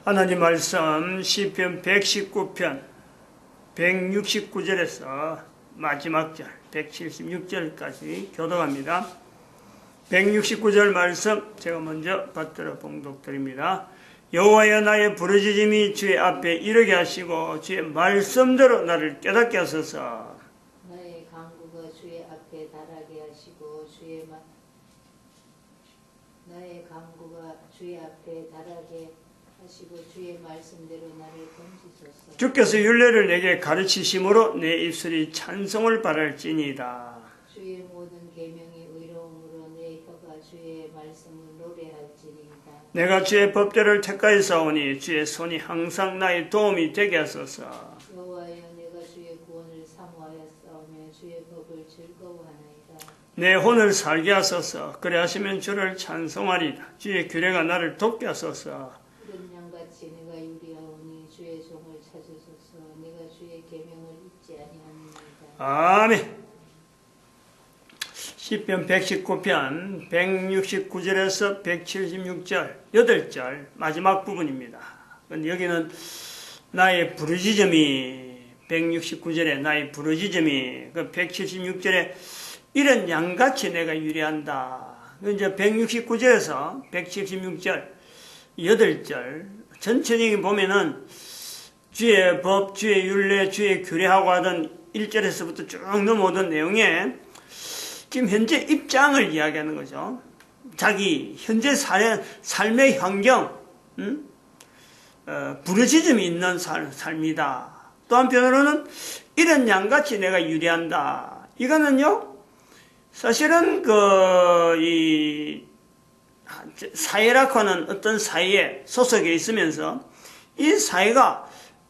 하나님 말씀 시편 119편 169절에서 마지막 절 176절까지 교독합니다. 169절 말씀 제가 먼저 받들어 봉독드립니다. 여호와여, 나의 부르짖음이 주의 앞에 이르게 하시고 주의 말씀대로 나를 깨닫게 하소서. 나의 간구가 주의 앞에 달하게 하시고 나의 간구가 주의 앞에 달하게 하시고 주의 말씀대로 나를 건지소서. 주께서 율례를 내게 가르치심으로 내 입술이 찬송을 바랄지니이다. 주의 모든 계명이 의로움으로 내 혀가 주의 말씀을 노래할지니이다. 내가 주의 법대를 택하여 싸우니 주의 손이 항상 나의 도움이 되게 하소서. 여호와여, 내가 주의 구원을 사모하여 싸우며 주의 법을 즐거워하나이다. 내 혼을 살게 하소서. 그래 하시면 주를 찬송하리다. 주의 규례가 나를 돕게 하소서. 푸른 양같이 내가 유리하오니 주의 종을 찾으소서. 내가 주의 계명을 잊지 아니하나이다. 아멘. 시편 119편 169절에서 176절 8절 마지막 부분입니다. 여기는 나의 부르짖음이 169절에 나의 부르짖음이 176절에 이런 양같이 내가 유리한다. 이제 169절에서 176절 8절 천천히 보면은 주의 법, 주의 율례, 주의 규례하고 하던 1절에서부터 쭉 넘어오던 내용에 지금 현재 입장을 이야기하는 거죠. 자기 현재 삶의 환경, 부르짖음이 있는 삶이다. 또 한편으로는 이런 양같이 내가 유리한다. 이거는요, 사실은 이 사회라고 하는 어떤 사회에 소속해 있으면서 이 사회가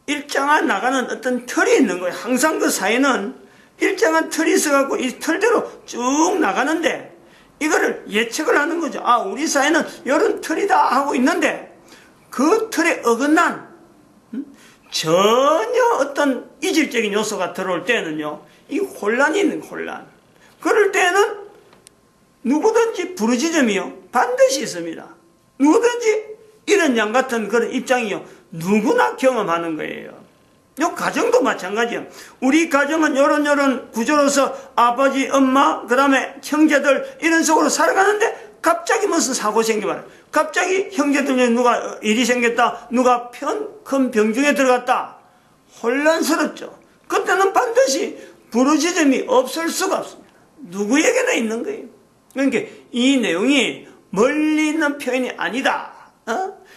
일정한 나가는 어떤 틀이 있는 거예요. 항상 그 사회는 일정한 틀이 있어갖고 이 틀대로 쭉 나가는데 이거를 예측을 하는 거죠. 아, 우리 사회는 이런 틀이다 하고 있는데 그 틀에 어긋난 전혀 어떤 이질적인 요소가 들어올 때는요, 이 혼란이 있는 혼란. 그럴 때는 누구든지 부르짖음이요 반드시 있습니다. 누구든지 이런 양 같은 그런 입장이요 누구나 경험하는 거예요. 요 가정도 마찬가지예요. 우리 가정은 요런 구조로서 아버지, 엄마, 그 다음에 형제들 이런 식으로 살아가는데 갑자기 무슨 사고 생겨봐요. 갑자기 형제들 중에 누가 일이 생겼다, 누가 큰 병중에 들어갔다. 혼란스럽죠. 그때는 반드시 부르짖음이 없을 수가 없습니다. 누구에게나 있는 거예요. 그러니까 이 내용이 멀리 있는 표현이 아니다.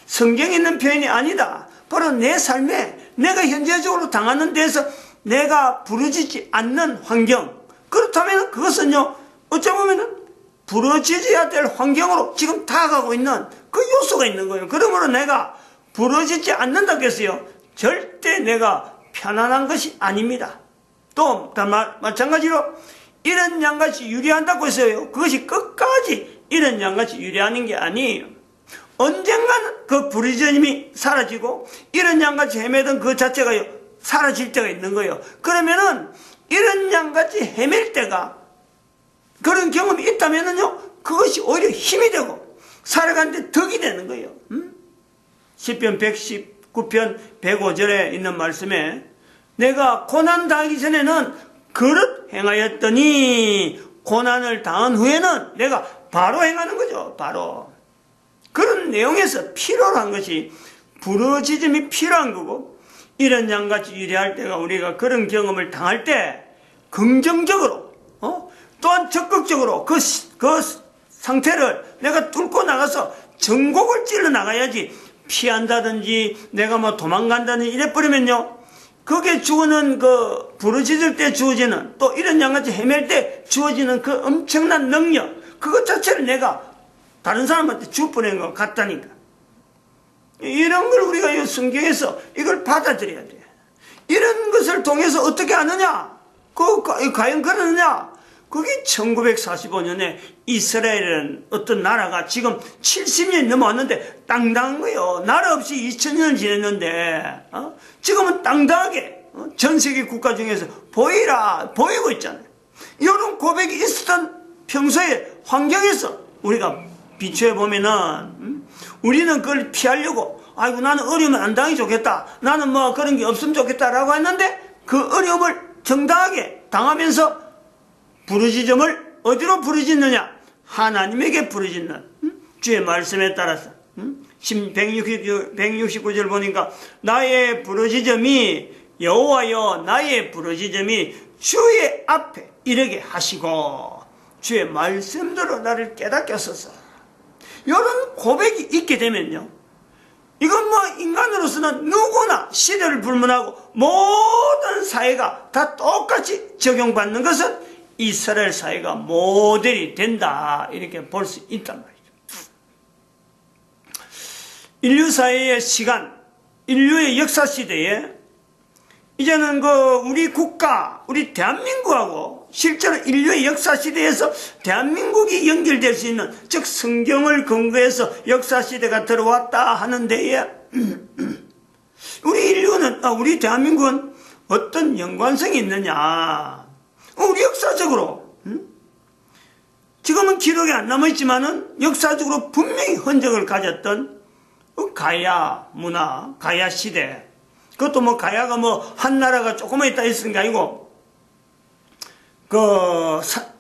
성경에 있는 표현이 아니다. 바로 내 삶에 내가 현재적으로 당하는 데서 내가 부르짖지 않는 환경. 그렇다면 그것은요, 어쩌면 부르짖어야 될 환경으로 지금 다가가고 있는 그 요소가 있는 거예요. 그러므로 내가 부르짖지 않는다고 했어요. 절대 내가 편안한 것이 아닙니다. 또 마찬가지로 이런 양같이 유리한다고 했어요. 그것이 끝까지 이런 양같이 유리하는 게 아니에요. 언젠가는 그 부르짖음이 사라지고 이런 양같이 헤매던 그 자체가 사라질 때가 있는 거예요. 그러면은 이런 양같이 헤맬 때가 그런 경험이 있다면은요, 그것이 오히려 힘이 되고 살아가는데 덕이 되는 거예요. 시편 119편 105절에 있는 말씀에 내가 고난 당하기 전에는 그릇 행하였더니 고난을 당한 후에는 내가 바로 행하는 거죠. 바로. 그런 내용에서 필요로 한 것이 부르짖음이 필요한 거고, 이런 양같이 유리할 때가 우리가 그런 경험을 당할 때 긍정적으로 또한 적극적으로 그 상태를 내가 뚫고 나가서 전곡을 찔러 나가야지, 피한다든지 내가 뭐 도망간다든지 이래버리면요, 그게 주어는 그 부르짖을 때 주어지는, 또 이런 양같이 헤맬 때 주어지는 그 엄청난 능력, 그것 자체를 내가 다른 사람한테 주어보낸 것 같다니까. 이런 걸 우리가 성경에서 이걸 받아들여야 돼. 이런 것을 통해서 어떻게 하느냐? 과연 그러느냐? 그게 1945년에 이스라엘이라는 어떤 나라가 지금 70년이 넘어왔는데 땅당한 거예요. 나라 없이 2000년을 지냈는데 지금은 땅당하게 전 세계 국가 중에서 보이고 있잖아요. 이런 고백이 있었던 평소에 환경에서 우리가 비추해 보면은 우리는 그걸 피하려고 아이고 나는 어려우면 안 당하기 좋겠다. 나는 뭐 그런 게 없으면 좋겠다라고 했는데 그 어려움을 정당하게 당하면서 부르짖음을 어디로 부르짖느냐? 하나님에게 부르짖는 주의 말씀에 따라서 169절 보니까 나의 부르짖음이 여호와여 나의 부르짖음이 주의 앞에 이르게 하시고 주의 말씀대로 나를 깨닫게 하소서. 이런 고백이 있게 되면요, 이건 뭐 인간으로서는 누구나 시대를 불문하고 모든 사회가 다 똑같이 적용받는 것은 이스라엘 사회가 모델이 된다, 이렇게 볼 수 있단 말이죠. 인류 사회의 시간, 인류의 역사 시대에 이제는 우리 국가, 우리 대한민국하고 실제로 인류의 역사 시대에서 대한민국이 연결될 수 있는, 즉 성경을 근거해서 역사 시대가 들어왔다 하는 데에 우리 대한민국은 어떤 연관성이 있느냐? 우리 역사적으로 지금은 기록이 안 남아있지만은 역사적으로 분명히 흔적을 가졌던 가야 문화, 가야 시대. 그것도 뭐 가야가 뭐 한 나라가 조금만 있다 있는 게 아니고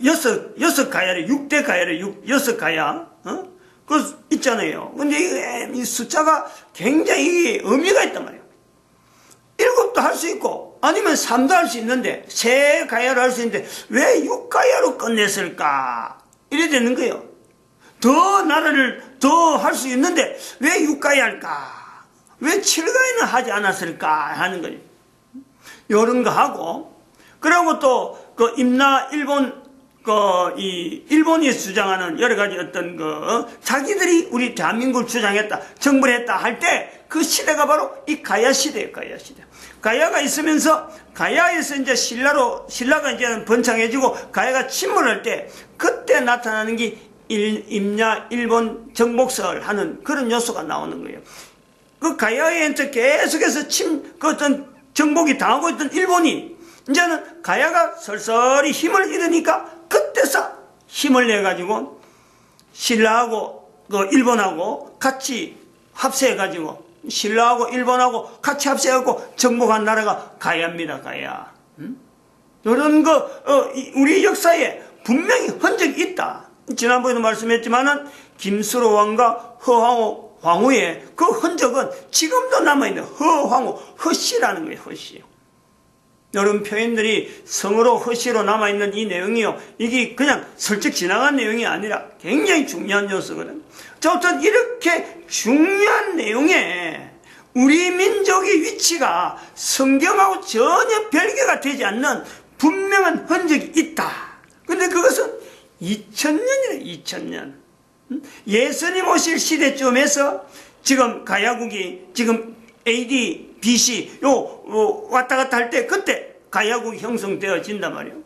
여섯 가야래, 6대 가야래, 6가야, 그 있잖아요. 근데 이 숫자가 굉장히 의미가 있단 말이에요. 7도 할 수 있고 아니면 3도 할 수 있는데, 세 가야로 할 수 있는데 왜 6가야로 끝냈을까? 이래 되는 거예요. 더 나라를 더 할 수 있는데 왜 6가야 할까? 왜 7가야는 하지 않았을까 하는 거예요. 이런 거 하고, 그리고 또 일본이 주장하는 여러 가지 어떤 자기들이 우리 대한민국을 주장했다, 정부를 했다 할 때 그 시대가 바로 이 가야 시대예요, 가야 시대. 가야가 있으면서 가야에서 이제 신라가 이제는 번창해지고 가야가 침몰할 때, 그때 나타나는 게 임야 일본 정복설 하는 그런 요소가 나오는 거예요. 그 가야에 이제 계속해서 어떤 정복이 당하고 있던 일본이 이제는 가야가 설설히 힘을 잃으니까 그때서 힘을 내가지고 신라하고 일본하고 같이 합세해가지고 신라하고 일본하고 같이 합세해갖고 정복한 나라가 가야입니다, 가야. 이런 우리 역사에 분명히 흔적이 있다. 지난번에도 말씀했지만은 김수로 왕과 허황후 황후의 그 흔적은 지금도 남아있는 허씨라는 거예요, 허씨. 이런 표현들이 성으로 허씨로 남아있는 이 내용이요, 이게 그냥 슬쩍 지나간 내용이 아니라 굉장히 중요한 요소거든. 자, 어떤 이렇게 중요한 내용에 우리 민족의 위치가 성경하고 전혀 별개가 되지 않는 분명한 흔적이 있다. 근데 그것은 2000년이래, 2000년. 예수님 오실 시대쯤에서 지금 가야국이 지금 AD, BC 왔다 갔다 할 때 그때 가야국이 형성되어진단 말이에요.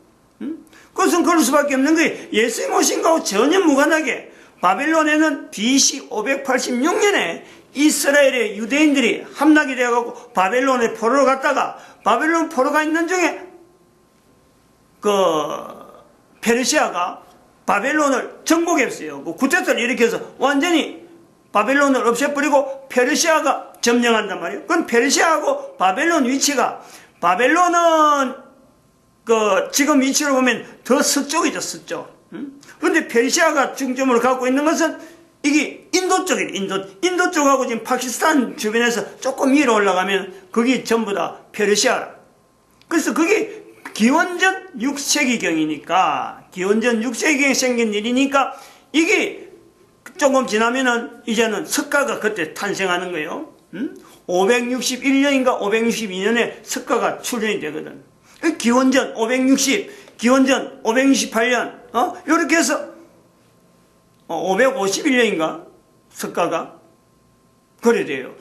그것은 그럴 수밖에 없는 거예요. 예수님 오신 거하고 전혀 무관하게 바벨론에는 BC 586년에 이스라엘의 유대인들이 함락이 되어가지고 바벨론에 포로로 갔다가, 바벨론 포로가 있는 중에 페르시아가 바벨론을 정복했어요. 구태타를 일으켜서 완전히 바벨론을 없애버리고 페르시아가 점령한단 말이에요. 그건 페르시아하고 바벨론 위치가, 바벨론은 지금 위치로 보면 더 서쪽이죠, 서쪽. 그런데 페르시아가 중점으로 갖고 있는 것은 이게 인도 쪽이에요, 인도 쪽하고 지금 파키스탄 주변에서 조금 위로 올라가면 그게 전부 다 페르시아라. 그래서 그게 기원전 6세기경이니까, 기원전 6세기경에 생긴 일이니까, 이게 조금 지나면은 이제는 석가가 그때 탄생하는 거예요. 561년인가 562년에 석가가 출현이 되거든. 기원전 560, 기원전 568년, 요렇게 해서 551년인가 석가가 그래 돼요.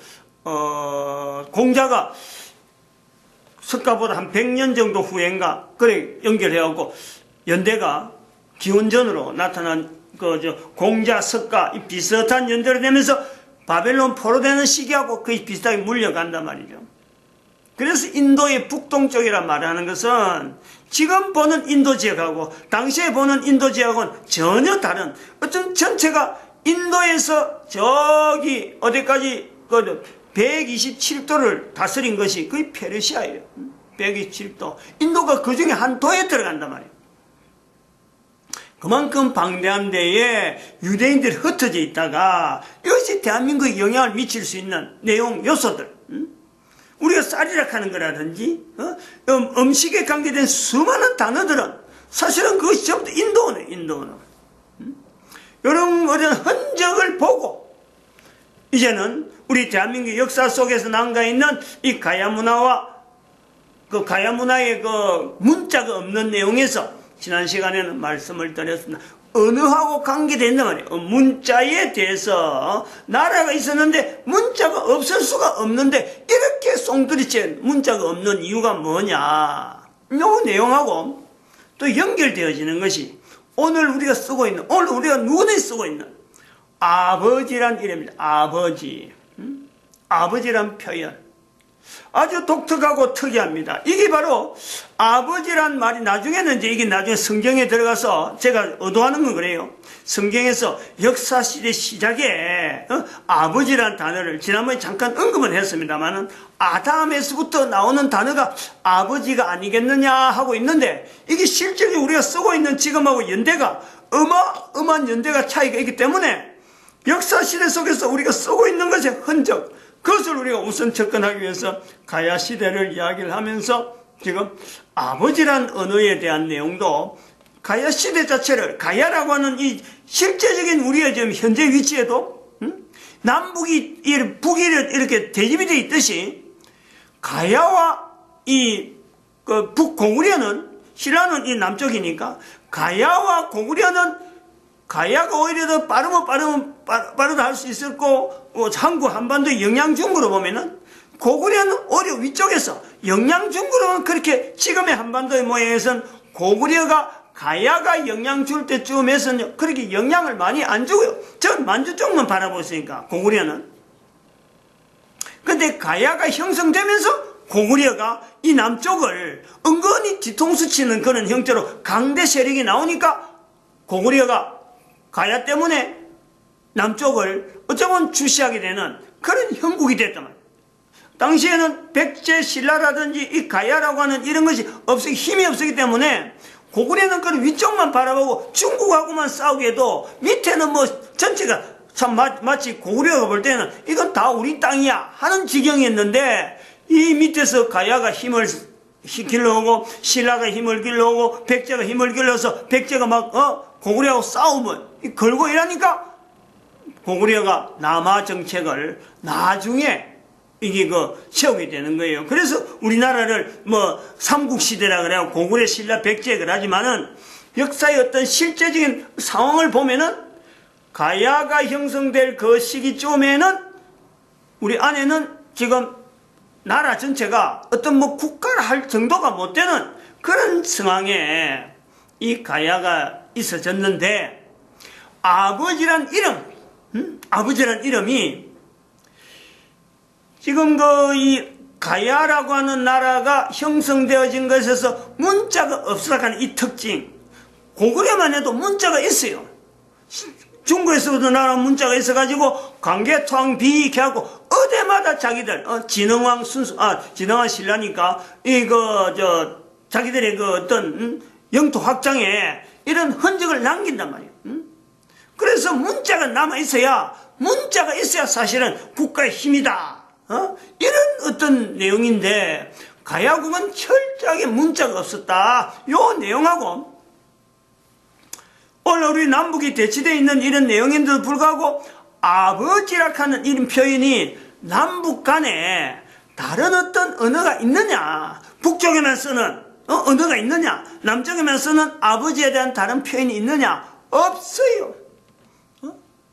공자가 석가보다 한 100년 정도 후인가 그래 연결해갖고 연대가 기원전으로 나타난 공자, 석가 이 비슷한 연대로 되면서 바벨론 포로되는 시기하고 거의 비슷하게 물려간단 말이죠. 그래서 인도의 북동쪽이란 말을 하는 것은 지금 보는 인도 지역하고 당시에 보는 인도 지역하고는 전혀 다른, 어떤 전체가 인도에서 저기 어디까지 127도를 다스린 것이 거의 페르시아예요. 127도. 인도가 그 중에 한 도에 들어간단 말이에요. 그만큼 방대한 데에 유대인들이 흩어져 있다가 이것이 대한민국에 영향을 미칠 수 있는 내용, 요소들. 우리가 쌀이라 하는 거라든지 음식에 관계된 수많은 단어들은 사실은 그것이 전부 인도어네, 인도어는. 이런 흔적을 보고 이제는 우리 대한민국 역사 속에서 남가 있는 이 가야 문화와 그 가야 문화의 그 문자가 없는 내용에서 지난 시간에는 말씀을 드렸습니다. 언어하고 관계된단 말이에요. 문자에 대해서 나라가 있었는데 문자가 없을 수가 없는데 이렇게 송두리째 문자가 없는 이유가 뭐냐. 요 내용하고 또 연결되어지는 것이 오늘 우리가 쓰고 있는, 오늘 우리가 누구나 쓰고 있는 아버지란 이름입니다. 아버지. 아버지란 표현. 아주 독특하고 특이합니다. 이게 바로 아버지란 말이 나중에는 이게 나중에 성경에 들어가서 제가 의도하는 건 그래요. 성경에서 역사시대 시작에 아버지란 단어를 지난번에 잠깐 언급은 했습니다만은 아담에서부터 나오는 단어가 아버지가 아니겠느냐 하고 있는데 이게 실제로 우리가 쓰고 있는 지금하고 연대가 어마어마한 연대가 차이가 있기 때문에 역사시대 속에서 우리가 쓰고 있는 것의 흔적, 그것을 우리가 우선 접근하기 위해서 가야 시대를 이야기를 하면서 지금 아버지란 언어에 대한 내용도 가야 시대 자체를 가야라고 하는 이 실제적인 우리의 지금 현재 위치에도 남북이 북이 이렇게 대립이 되어 있듯이 가야와 이 북고구려는 신라는 이 남쪽이니까 가야와 고구려는 가야가 오히려 더 빠르다 할 수 있을 거고 한국 한반도 영양중국으로 보면은 고구려는 오히려 위쪽에서 영양중국으로는 그렇게 지금의 한반도의 모양에서는 고구려가 가야가 영향 줄 때쯤에서는 그렇게 영향을 많이 안 주고요. 전 만주 쪽만 바라보고 있으니까 고구려는. 근데 가야가 형성되면서 고구려가 이 남쪽을 은근히 뒤통수 치는 그런 형태로 강대 세력이 나오니까 고구려가 가야 때문에 남쪽을 어쩌면 주시하게 되는 그런 형국이 됐단 말이에요. 당시에는 백제 신라라든지 이 가야라고 하는 이런 것이 힘이 없었기 때문에 고구려는 그런 위쪽만 바라보고 중국하고만 싸우게도 밑에는 뭐 전체가 참 마치 고구려가 볼 때는 이건 다 우리 땅이야 하는 지경이었는데 이 밑에서 가야가 힘을 길러오고 신라가 힘을 길러오고 백제가 힘을 길러서 백제가 막 고구려하고 싸우면 걸고 이러니까 고구려가 남하 정책을 나중에 이게 세우게 되는 거예요. 그래서 우리나라를 삼국시대라 그래요. 고구려, 신라, 백제 그러지만은 역사의 어떤 실제적인 상황을 보면은 가야가 형성될 그 시기쯤에는 우리 안에는 지금 나라 전체가 어떤 국가를 할 정도가 못 되는 그런 상황에 이 가야가 있어졌는데 아버지란 이름이 지금 이 가야라고 하는 나라가 형성되어진 것에서 문자가 없어가는 이 특징. 고구려만 해도 문자가 있어요. 중국에서도 나라 문자가 있어가지고 관계토항 비익해 하고 어디마다 자기들 진흥왕 진흥왕 신라니까 자기들의 어떤 영토 확장에 이런 흔적을 남긴단 말이에요. 그래서 문자가 남아 있어야 사실은 국가의 힘이다. 이런 어떤 내용인데 가야국은 철저하게 문자가 없었다. 요 내용하고 오늘 우리 남북이 대치되어 있는 이런 내용인데도 불구하고 아버지라 하는 이런 표현이 남북 간에 다른 어떤 언어가 있느냐, 북쪽에만 쓰는 언어가 있느냐, 남쪽에만 쓰는 아버지에 대한 다른 표현이 있느냐, 없어요.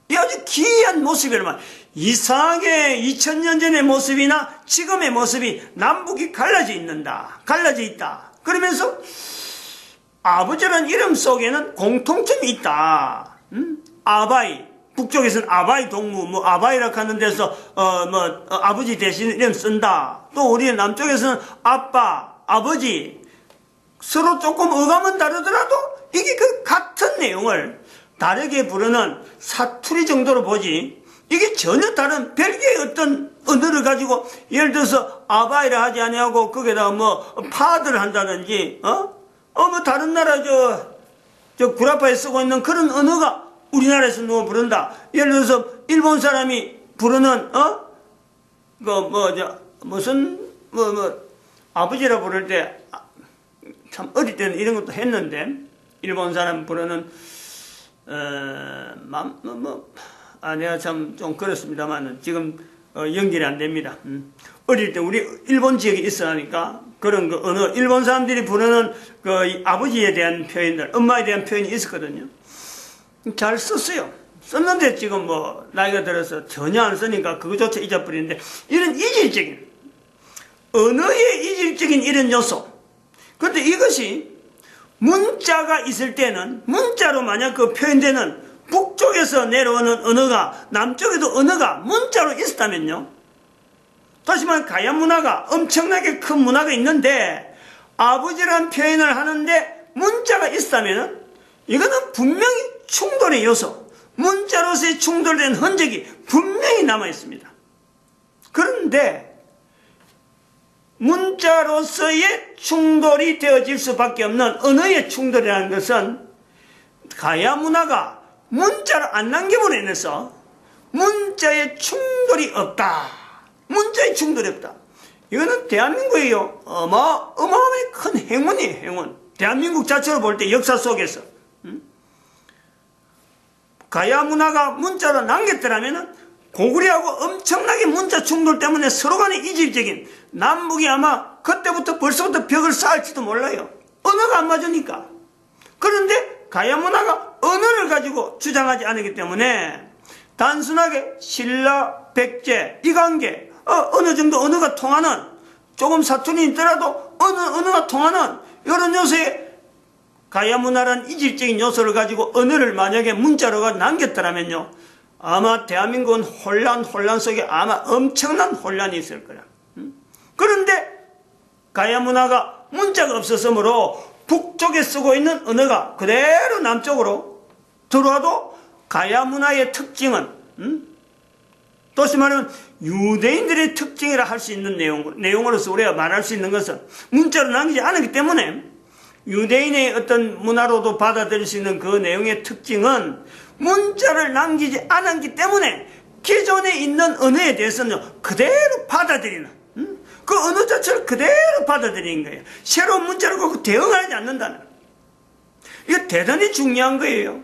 이 아주 기이한 모습이란 이상하게 2000년 전의 모습이나 지금의 모습이 남북이 갈라져 있다. 그러면서 아버지라는 이름 속에는 공통점이 있다. 아바이, 북쪽에서는 아바이 동무, 아바이라고 하는 데서 아버지 대신 이름 쓴다. 또 우리 남쪽에서는 아빠, 아버지, 서로 조금 어감은 다르더라도 이게 그 같은 내용을 다르게 부르는 사투리 정도로 보지 이게 전혀 다른 별개의 어떤 언어를 가지고 예를 들어서 아바이를 하지 아니하고 거기다가 뭐 파드를 한다든지 뭐 다른 나라 저 구라파에 쓰고 있는 그런 언어가 우리나라에서 누가 부른다. 예를 들어서 일본 사람이 부르는 아버지라 부를 때 참 어릴 때는 이런 것도 했는데 일본 사람 부르는 내가 참 좀 그렇습니다만 지금 연결이 안 됩니다. 어릴 때 우리 일본 지역에 있어하니까 그런 그 언어 일본 사람들이 부르는 그 아버지에 대한 표현들, 엄마에 대한 표현이 있었거든요. 잘 썼어요. 썼는데 지금 뭐 나이가 들어서 전혀 안 쓰니까 그거조차 잊어버리는데 이런 이질적인 언어의 이질적인 이런 요소. 그런데 이것이 문자가 있을 때는 문자로 만약 그 표현되는 북쪽에서 내려오는 언어가 남쪽에도 언어가 문자로 있었다면요. 다시 말하면 가야 문화가 엄청나게 큰 문화가 있는데 아버지라는 표현을 하는데 문자가 있었다면 이거는 분명히 충돌의 요소, 문자로서의 충돌된 흔적이 분명히 남아 있습니다. 그런데 문자로서의 충돌이 되어질 수밖에 없는 언어의 충돌이라는 것은 가야 문화가 문자를 안 남김으로 인해서 문자의 충돌이 없다. 문자의 충돌이 없다. 이거는 대한민국이요. 어마어마하게 큰 행운이에요. 행운. 대한민국 자체로 볼 때 역사 속에서 가야 문화가 문자로 남겼더라면 고구려하고 엄청나게 문자 충돌 때문에 서로 간의 이질적인 남북이 아마 그때부터 벌써부터 벽을 쌓을지도 몰라요. 언어가 안 맞으니까. 그런데 가야 문화가 언어를 가지고 주장하지 않기 때문에 단순하게 신라, 백제 이 관계 어느 정도 언어가 통하는 조금 사투리 있더라도 언어가 통하는 이런 요소에 가야 문화라는 이질적인 요소를 가지고 언어를 만약에 문자로가 남겼더라면요. 아마 대한민국은 혼란 속에 아마 엄청난 혼란이 있을 거야. 그런데 가야 문화가 문자가 없었으므로 북쪽에 쓰고 있는 언어가 그대로 남쪽으로 들어와도 가야 문화의 특징은 다시 말하면 유대인들의 특징이라 할 수 있는 내용으로서 우리가 말할 수 있는 것은 문자로 남기지 않았기 때문에 유대인의 어떤 문화로도 받아들일 수 있는 그 내용의 특징은 문자를 남기지 않았기 때문에 기존에 있는 언어에 대해서는 그대로 받아들이는 그 언어 자체를 그대로 받아들이는 거예요. 새로운 문자를 갖고 대응하지 않는다는 이거 대단히 중요한 거예요.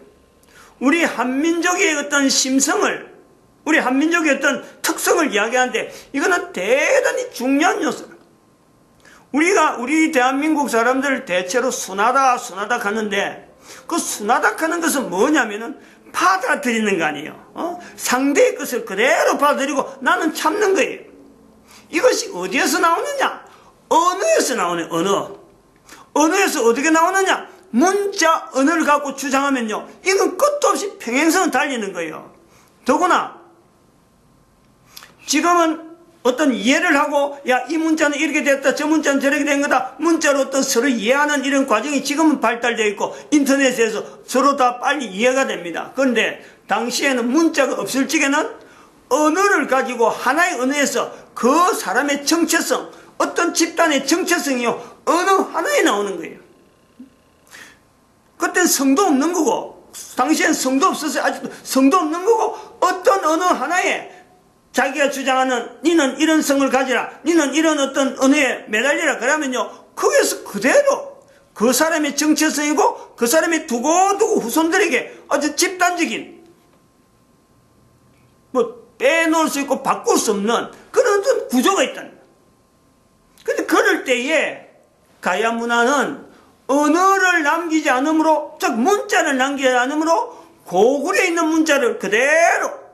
우리 한민족의 어떤 심성을 우리 한민족의 어떤 특성을 이야기하는데 이거는 대단히 중요한 요소다. 우리 대한민국 사람들 대체로 순하다 하는데 그 순하다 하는 것은 뭐냐면은 받아들이는 거 아니에요. 상대의 것을 그대로 받아들이고 나는 참는 거예요. 이것이 어디에서 나오느냐? 언어에서 나오네, 언어. 언어에서 어떻게 나오느냐? 문자 언어를 갖고 주장하면요. 이건 끝도 없이 평행선을 달리는 거예요. 더구나 지금은 어떤 이해를 하고 이 문자는 이렇게 됐다 저 문자는 저렇게 된 거다 문자로 어떤 서로 이해하는 이런 과정이 지금은 발달되어 있고 인터넷에서 서로 다 빨리 이해가 됩니다. 그런데 당시에는 문자가 없을 적에는 언어를 가지고 하나의 언어에서 그 사람의 정체성 어떤 집단의 정체성이요 언어 하나에 나오는 거예요. 그때는 성도 없는 거고 당시엔 성도 없어서 아직도 성도 없는 거고 어떤 언어 하나에 자기가 주장하는 니는 이런 성을 가지라 니는 이런 어떤 언어에 매달리라 그러면요 거기에서 그대로 그 사람의 정체성이고 그 사람의 두고두고 후손들에게 아주 집단적인 빼놓을 수 있고 바꿀 수 없는 그런 어떤 구조가 있다는 거예요. 그런데 그럴 때에 가야 문화는 언어를 남기지 않으므로 즉 문자를 남기지 않으므로 고구려에 있는 문자를 그대로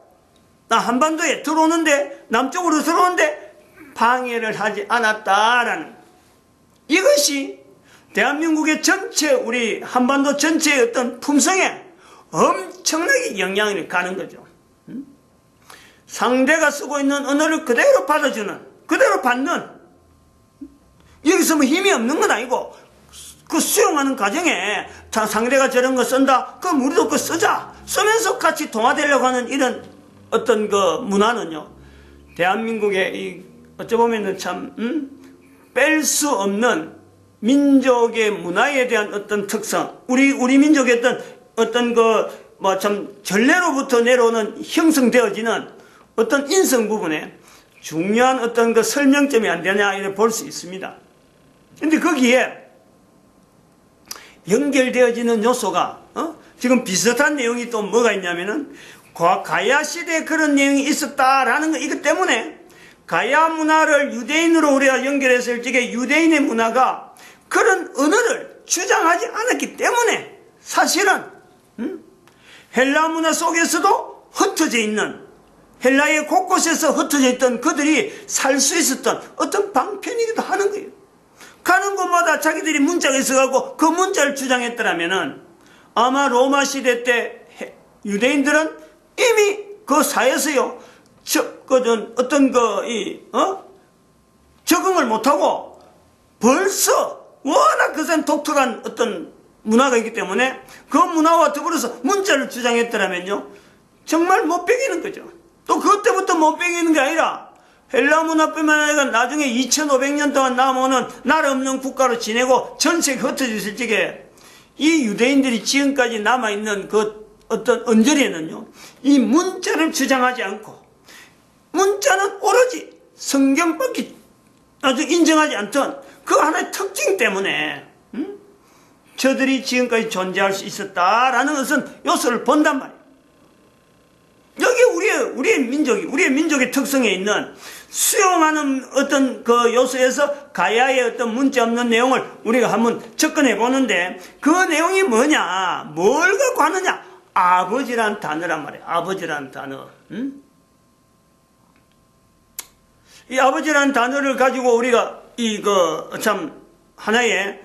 한반도에 들어오는데 남쪽으로 들어오는데 방해를 하지 않았다라는 이것이 대한민국의 전체 우리 한반도 전체의 어떤 품성에 엄청나게 영향을 가는 거죠. 상대가 쓰고 있는 언어를 그대로 받아주는 그대로 받는 여기서 뭐 힘이 없는 건 아니고 그 수용하는 과정에 상대가 저런 거 쓴다 그럼 우리도 그거 쓰자 쓰면서 같이 동화되려고 하는 이런 어떤 그 문화는요, 대한민국의 이 어찌 보면은 참 뺄 수 없는 민족의 문화에 대한 어떤 특성, 우리 민족의 어떤 그 뭐 참 전례로부터 내려오는 형성되어지는 어떤 인성 부분에 중요한 어떤 그 설명점이 안 되냐 이렇게 볼 수 있습니다. 근데 거기에 연결되어지는 요소가 지금 비슷한 내용이 또 뭐가 있냐면은 가야 시대에 그런 내용이 있었다라는 거, 이것 때문에 가야 문화를 유대인으로 우리가 연결했을 적에 유대인의 문화가 그런 언어를 주장하지 않았기 때문에 사실은 헬라 문화 속에서도 흩어져 있는, 헬라의 곳곳에서 흩어져 있던 그들이 살 수 있었던 어떤 방편이기도 하는 거예요. 가는 곳마다 자기들이 문자가 있어가고 그 문자를 주장했더라면은 아마 로마 시대 때 유대인들은 이미 그 사회에서요, 적응을 못하고 벌써 워낙 그 사람 독특한 어떤 문화가 있기 때문에 그 문화와 더불어서 문자를 주장했더라면요, 정말 못 배기는 거죠. 또 그때부터 못 배기는 게 아니라 헬라 문화뿐만 아니라 나중에 2500년 동안 남아오는 나라 없는 국가로 지내고 전 세계 흩어져 있을 적에 이 유대인들이 지금까지 남아있는 그 어떤 언저리에는요, 이 문자를 주장하지 않고, 문자는 오로지 성경밖에 아주 인정하지 않던 그 하나의 특징 때문에 저들이 지금까지 존재할 수 있었다라는 것은 요소를 본단 말이에요. 여기 우리의 민족의 특성에 있는 수용하는 어떤 그 요소에서 가야의 어떤 문자 없는 내용을 우리가 한번 접근해 보는데, 그 내용이 뭐냐, 뭘 갖고 하느냐, 아버지란 단어란 말이에요. 아버지란 단어. 이 아버지란 단어를 가지고 우리가 참 하나의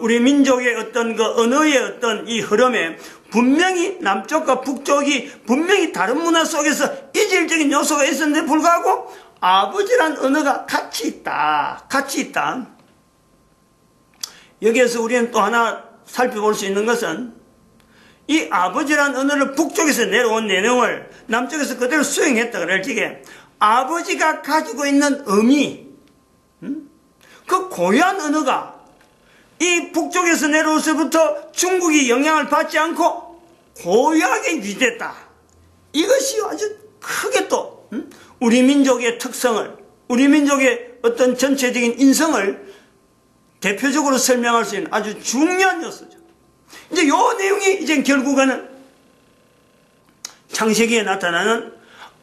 우리 민족의 어떤 그 언어의 어떤 이 흐름에 분명히 남쪽과 북쪽이 분명히 다른 문화 속에서 이질적인 요소가 있었는데 불구하고 아버지란 언어가 같이 있다. 여기에서 우리는 또 하나 살펴볼 수 있는 것은 이 아버지란 언어를 북쪽에서 내려온 내용을 남쪽에서 그대로 수용했다 그럴 적에 아버지가 가지고 있는 의미, 그 고유한 언어가 이 북쪽에서 내려오서부터 중국이 영향을 받지 않고 고유하게 유지됐다. 이것이 아주 크게 또 우리 민족의 특성을, 우리 민족의 어떤 전체적인 인성을 대표적으로 설명할 수 있는 아주 중요한 요소죠. 이제 요 내용이 이제 결국에는 창세기에 나타나는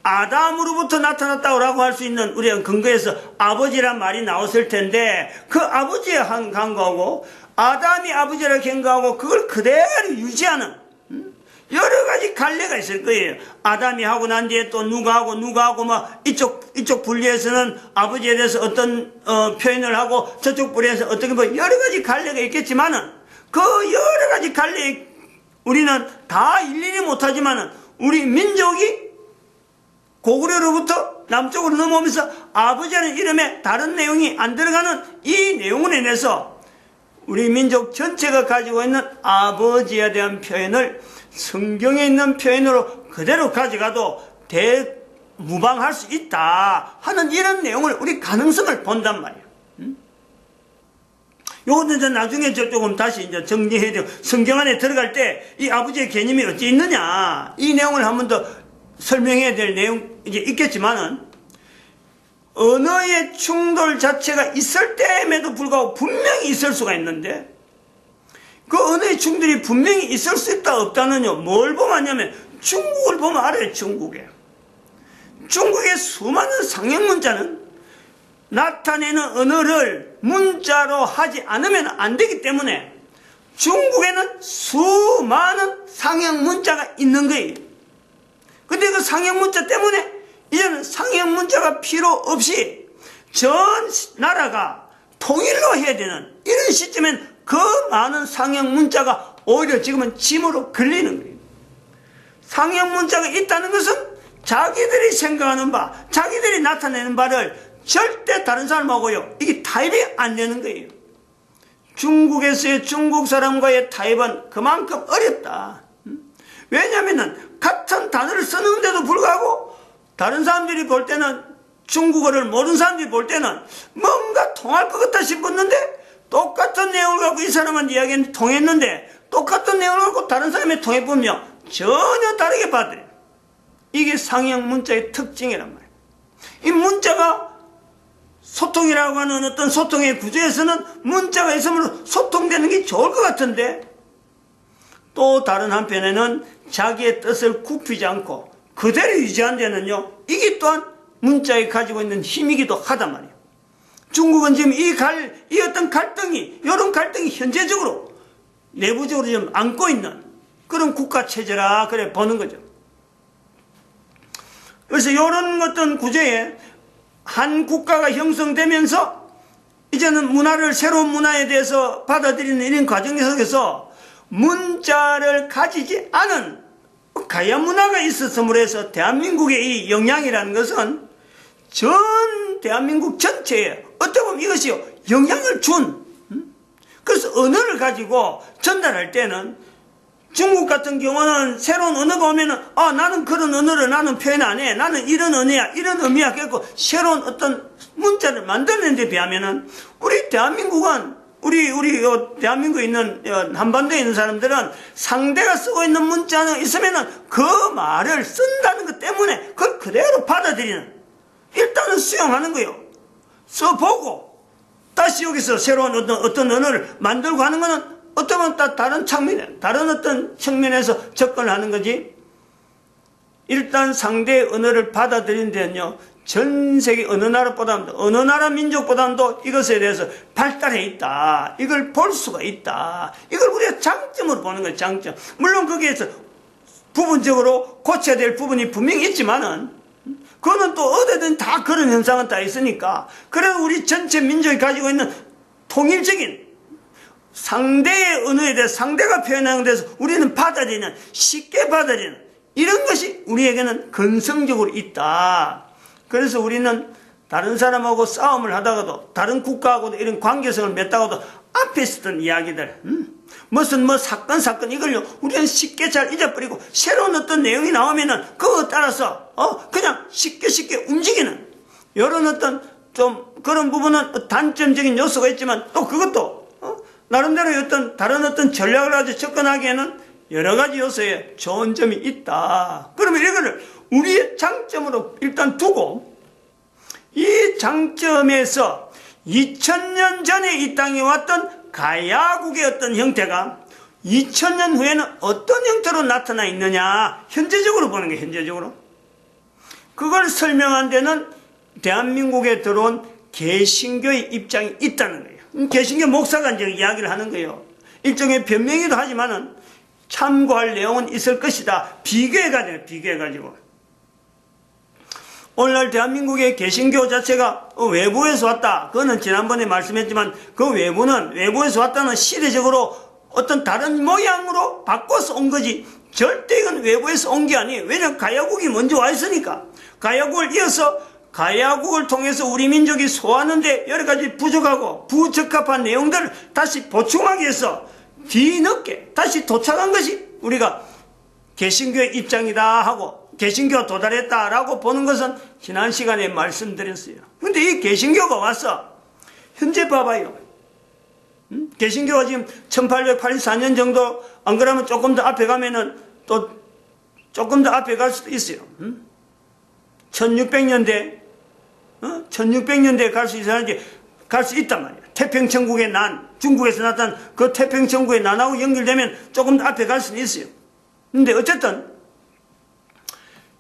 아담으로부터 나타났다고 할 수 있는 우리가 근거에서 아버지란 말이 나왔을 텐데, 그 아버지에 간거하고 아담이 아버지라 간거하고 그걸 그대로 유지하는 여러 가지 갈래가 있을 거예요. 아담이 하고 난 뒤에 또 누가 하고 막 이쪽 분리에서는 아버지에 대해서 어떤 표현을 하고 저쪽 분리에서 어떻게 뭐 여러 가지 갈래가 있겠지만은 그 여러 가지 갈래 우리는 다 일일이 못하지만은 우리 민족이 고구려로부터 남쪽으로 넘어오면서 아버지라는 이름에 다른 내용이 안 들어가는 이 내용을 인해서 우리 민족 전체가 가지고 있는 아버지에 대한 표현을 성경에 있는 표현으로 그대로 가져가도 무방할 수 있다 하는 이런 내용을 우리 가능성을 본단 말이에요. 요거는 이제 나중에 조금 다시 이제 정리해야 돼요. 성경 안에 들어갈 때 이 아버지의 개념이 어찌 있느냐, 이 내용을 한 번 더 설명해야 될 내용 이제 있겠지만은, 언어의 충돌 자체가 있을 때임에도 불구하고 분명히 있을 수가 있는데, 그 언어의 충돌이 분명히 있을 수 있다 없다는요, 뭘 보면 하냐면 중국을 보면 알아요. 중국의 수많은 상형 문자는 나타내는 언어를 문자로 하지 않으면 안 되기 때문에 중국에는 수많은 상형 문자가 있는 거예요. 근데 그 상형 문자 때문에 이제는 상형 문자가 필요 없이 전 나라가 통일로 해야 되는 이런 시점엔 그 많은 상형 문자가 오히려 지금은 짐으로 걸리는 거예요. 상형 문자가 있다는 것은 자기들이 생각하는 바, 자기들이 나타내는 바를 절대 다른 사람하고요, 이게 타협이 안 되는 거예요. 중국에서의 중국 사람과의 타협은 그만큼 어렵다. 왜냐하면 같은 단어를 쓰는데도 불구하고 다른 사람들이 볼 때는, 중국어를 모르는 사람들이 볼 때는 뭔가 통할 것 같다 싶었는데, 똑같은 내용을 갖고 이 사람은 이야기는 통했는데 똑같은 내용을 갖고 다른 사람이 통해보면 전혀 다르게 받아들여요. 이게 상형 문자의 특징이란 말이에요. 이 문자가 소통이라고 하는 어떤 소통의 구조에서는 문자가 있으므로 소통되는 게 좋을 것 같은데, 또 다른 한편에는 자기의 뜻을 굽히지 않고 그대로 유지한 데는요, 이게 또한 문자에 가지고 있는 힘이기도 하단 말이에요. 중국은 지금 이 어떤 갈등이, 이런 갈등이 현재적으로 내부적으로 좀 안고 있는 그런 국가체제라 그래 보는 거죠. 그래서 이런 어떤 구조에 한 국가가 형성되면서 이제는 새로운 문화에 대해서 받아들이는 이런 과정 속에서 문자를 가지지 않은 가야 문화가 있었음으로 해서 대한민국의 이 영향이라는 것은 전 대한민국 전체에 어떻게 보면 이것이 영향을 준, 그래서 언어를 가지고 전달할 때는 중국 같은 경우는 새로운 언어가 오면은 나는 그런 언어를 나는 표현 안 해, 나는 이런 언어야, 이런 의미야, 그래서 새로운 어떤 문자를 만드는 데 비하면은 우리 대한민국은 우리 대한민국에 있는 한반도에 있는 사람들은 상대가 쓰고 있는 문자는 있으면은 그 말을 쓴다는 것 때문에 그걸 그대로 받아들이는, 일단은 수용하는 거예요. 써보고 다시 여기서 새로운 어떤 언어를 만들고 하는 거는 어떻게 보면 다른 측면에, 다른 어떤 측면에서 접근하는 거지. 일단 상대의 언어를 받아들이는 데는요, 전 세계 어느 나라보다도, 어느 나라 민족보다도 이것에 대해서 발달해 있다, 이걸 볼 수가 있다, 이걸 우리가 장점으로 보는 거예요. 장점. 물론 거기에서 부분적으로 고쳐야 될 부분이 분명히 있지만은 그거는 또 어디든 다 그런 현상은 다 있으니까, 그래서 우리 전체 민족이 가지고 있는 통일적인 상대의 언어에 대해서, 상대가 표현하는 데서 우리는 받아들이는, 쉽게 받아들이는 이런 것이 우리에게는 근성적으로 있다. 그래서 우리는 다른 사람하고 싸움을 하다가도, 다른 국가하고도 이런 관계성을 맺다가도 앞에 있었던 이야기들, 무슨 사건 이걸요 우리는 쉽게 잘 잊어버리고 새로운 어떤 내용이 나오면은 그거 따라서 그냥 쉽게 움직이는, 이런 어떤 좀 그런 부분은 단점적인 요소가 있지만, 또 그것도 나름대로 다른 어떤 전략을 가지고 접근하기에는 여러 가지 요소에 좋은 점이 있다. 그러면 이거를 우리의 장점으로 일단 두고, 이 장점에서 2000년 전에 이 땅에 왔던 가야국의 어떤 형태가 2000년 후에는 어떤 형태로 나타나 있느냐, 현재적으로 보는 게 현재적으로. 그걸 설명한 데는 대한민국에 들어온 개신교의 입장이 있다는 거예요. 개신교 목사가 이제 이야기를 하는 거예요. 일종의 변명이기도 하지만은 참고할 내용은 있을 것이다. 비교해가지고. 오늘날 대한민국의 개신교 자체가 외부에서 왔다. 그거는 지난번에 말씀했지만 그 외부에서 왔다는 시대적으로 어떤 다른 모양으로 바꿔서 온 거지, 절대 이건 외부에서 온 게 아니에요. 왜냐하면 가야국이 먼저 와 있으니까. 가야국을 이어서 가야국을 통해서 우리 민족이 소화하는데 여러 가지 부족하고 부적합한 내용들을 다시 보충하기 위해서 뒤늦게 다시 도착한 것이 우리가 개신교의 입장이다 하고, 개신교가 도달했다라고 보는 것은 지난 시간에 말씀드렸어요. 근데 이 개신교가 와서 현재 봐봐요. 개신교가 지금 1884년 정도, 안 그러면 조금 더 앞에 가면은 또 조금 더 앞에 갈 수도 있어요. 1600년대 1600년대에 갈 수 있었는지 갈 수 있단 말이에요. 태평천국의 난, 중국에서 나타난 그 태평천국의 난하고 연결되면 조금 더 앞에 갈 수는 있어요. 근데 어쨌든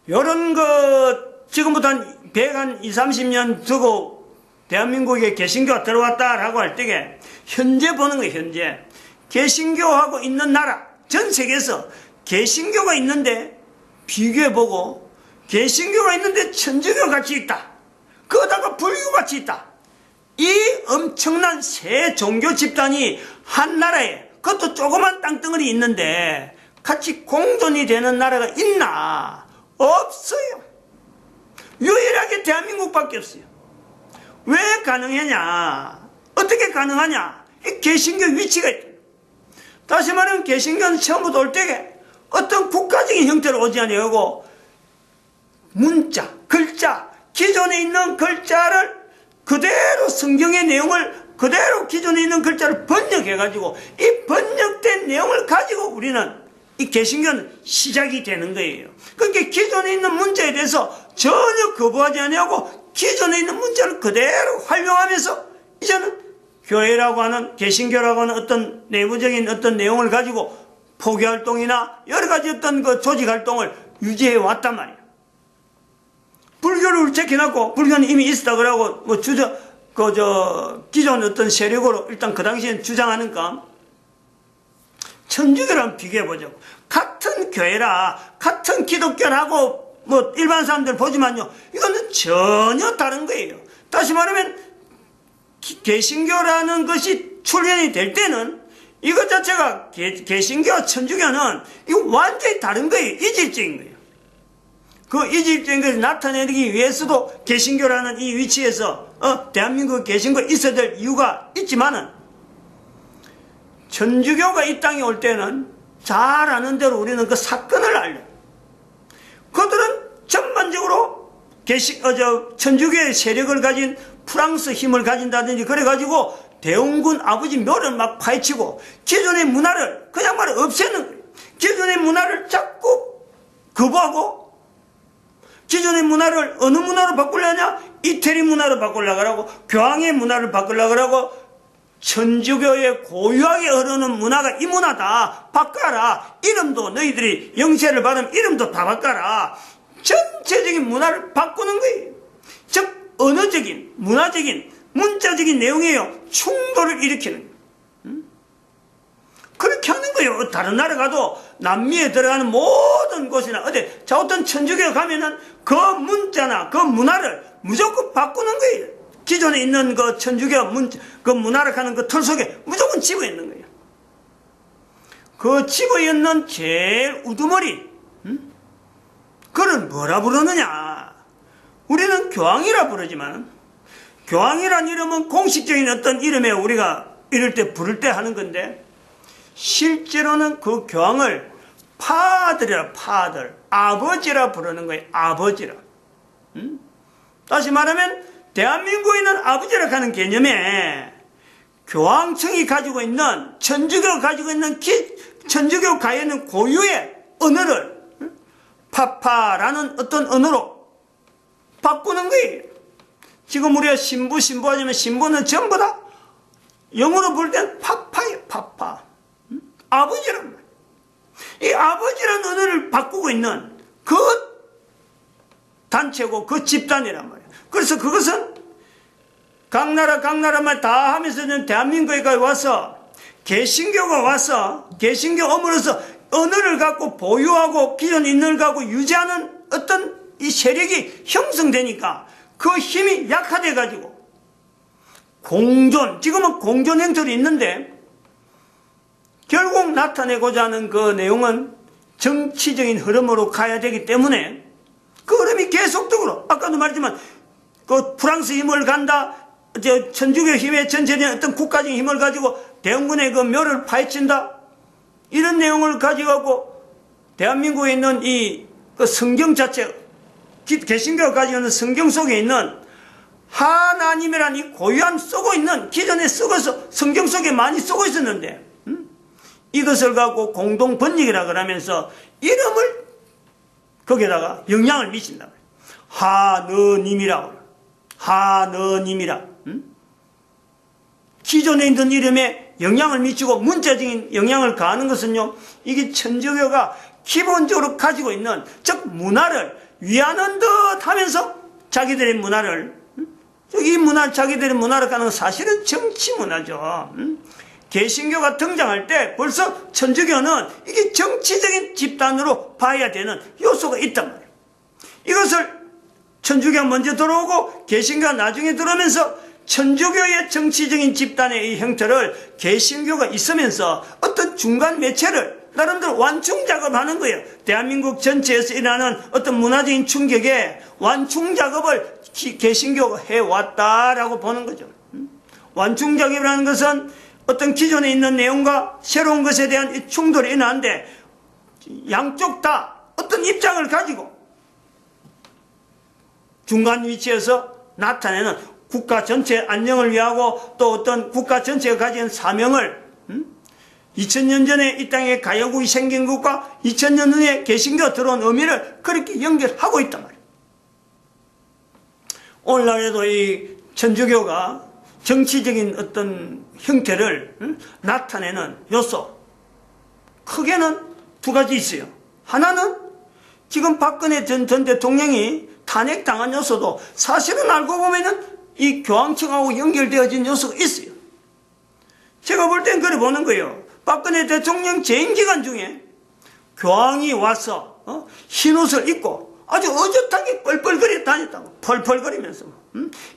요런 지금부터 한 120-30년 두고 대한민국에 개신교가 들어왔다라고 할 때에 현재 보는 거예요. 현재 개신교하고 있는 나라, 전 세계에서 개신교가 있는데 비교해보고, 개신교가 있는데 천주교가 같이 있다, 거기다가 불교가 같이 있다, 이 엄청난 세 종교 집단이 한 나라에, 그것도 조그만 땅덩어리 있는데 같이 공존이 되는 나라가 있나? 없어요. 유일하게 대한민국밖에 없어요. 왜 가능하냐? 어떻게 가능하냐? 이 개신교 위치가 있다. 다시 말하면 개신교는 처음부터 올 때에 어떤 국가적인 형태로 오지 아니하고 문자, 글자, 기존에 있는 글자를 그대로 성경의 내용을 그대로 기존에 있는 글자를 번역해가지고 이 번역된 내용을 가지고 우리는 이 개신교는 시작이 되는 거예요. 그러니까 기존에 있는 문자에 대해서 전혀 거부하지 아니하고 기존에 있는 문자를 그대로 활용하면서 이제는 교회라고 하는 개신교라고 하는 어떤 내부적인 어떤 내용을 가지고 포교활동이나 여러 가지 어떤 그 조직활동을 유지해 왔단 말이에요. 불교를 제껴놓고 불교는 이미 있었다 그러고 뭐 기존 어떤 세력으로 일단 그 당시엔 주장하는가 천주교랑 비교해보죠. 같은 교회라 같은 기독교라고 뭐 일반 사람들 보지만요 이거는 전혀 다른 거예요. 다시 말하면 개신교라는 것이 출현이 될 때는 이것 자체가 개신교와 천주교는 이거 완전히 다른 거예요. 이질적인 거예요. 그 이질적인 것을 나타내기 위해서도 개신교라는 이 위치에서 대한민국 개신교가 있어야 될 이유가 있지만은 천주교가 이 땅에 올 때는 잘 아는 대로 우리는 그 사건을 알려. 그들은 전반적으로 천주교의 세력을 가진 프랑스 힘을 가진다든지 그래가지고 대원군 아버지 묘를 막 파헤치고 기존의 문화를 그냥 말해 없애는 거예요. 기존의 문화를 자꾸 거부하고 기존의 문화를 어느 문화로 바꾸려냐? 이태리 문화로 바꾸려고 하고 교황의 문화를 바꾸려고 하고 천주교의 고유하게 흐르는 문화가 이 문화다. 바꿔라. 이름도 너희들이 영세를 받으면 이름도 다 바꿔라. 전체적인 문화를 바꾸는 거예요. 즉 언어적인, 문화적인, 문자적인 내용이에요. 충돌을 일으키는 거예요. 그렇게 하는 거예요. 다른 나라 가도 남미에 들어가는 모든 곳이나 어떤 천주교 가면은 그 문자나 그 문화를 무조건 바꾸는 거예요. 기존에 있는 그 천주교 그 문화를 하는 그 틀 속에 무조건 집어 있는 거예요. 그 집어 있는 제일 우두머리, 그걸 뭐라 부르느냐? 우리는 교황이라 부르지만, 교황이란 이름은 공식적인 어떤 이름에 우리가 이럴 때 부를 때 하는 건데, 실제로는 그 교황을 파들이라, 파들, 아버지라 부르는 거예요. 아버지라. 다시 말하면 대한민국에 있는 아버지라 하는 개념에 교황청이 가지고 있는 천주교가 가지고 있는 천주교 가에 있는 고유의 언어를 파파라는 어떤 언어로 바꾸는 거예요. 지금 우리가 신부하지만 신부는 전부 다 영어로 부를 땐 파파예요. 파파. 아버지란 말이에요. 이 아버지라는 언어를 바꾸고 있는 그 단체고 그 집단이란 말이에요. 그래서 그것은 각 나라만 다 하면서는 대한민국에 와서 개신교가 와서 개신교 어머로서 언어를 갖고 보유하고 기존 있는 걸 갖고 유지하는 어떤 이 세력이 형성되니까 그 힘이 약화돼 가지고 지금은 공존 행태로 있는데 결국 나타내고자 하는 그 내용은 정치적인 흐름으로 가야 되기 때문에 그 흐름이 계속적으로 아까도 말했지만 그 프랑스 힘을 간다, 천주교 힘의 전체적인 어떤 국가적인 힘을 가지고 대원군의 그 묘를 파헤친다, 이런 내용을 가지고 대한민국에 있는 그 성경 자체, 개신교가 가지고 있는 성경 속에 있는 하나님이라는 이 고유한 쓰고 있는 기존에 썩어서 성경 속에 많이 쓰고 있었는데 이것을 갖고 공동 번역이라 그러면서 이름을 거기에다가 영향을 미친다. 하느님이라고. 하느님이라. 기존에 있는 이름에 영향을 미치고 문자적인 영향을 가하는 것은요, 이게 천주교가 기본적으로 가지고 있는, 즉 문화를 위하는 듯 하면서 자기들의 문화를, 자기들의 문화를 가는 건 사실은 정치 문화죠. 개신교가 등장할 때 벌써 천주교는 이게 정치적인 집단으로 봐야 되는 요소가 있단 말이에요. 이것을 천주교가 먼저 들어오고 개신교가 나중에 들어오면서 천주교의 정치적인 집단의 이 형태를 개신교가 있으면서 어떤 중간 매체를 나름대로 완충 작업하는 거예요. 대한민국 전체에서 일어나는 어떤 문화적인 충격에 완충 작업을 개신교가 해왔다라고 보는 거죠. 완충 작업이라는 것은 어떤 기존에 있는 내용과 새로운 것에 대한 충돌이 일어나는데 양쪽 다 어떤 입장을 가지고 중간 위치에서 나타내는 국가 전체 안녕을 위하고 또 어떤 국가 전체가 가진 사명을 2000년 전에 이 땅에 가야국이 생긴 것과 2000년 후에 개신교가 들어온 의미를 그렇게 연결하고 있단 말이에요. 오늘날에도 이 천주교가 정치적인 어떤 형태를 나타내는 요소 크게는 두 가지 있어요. 하나는 지금 박근혜 전 대통령이 탄핵당한 요소도 사실은 알고 보면은 이 교황청하고 연결되어진 요소가 있어요. 제가 볼 땐 그래 보는 거예요. 박근혜 대통령 재임 기간 중에 교황이 와서 흰옷을 입고 아주 어젓하게 뻘뻘거리 다녔다고. 펄펄거리면서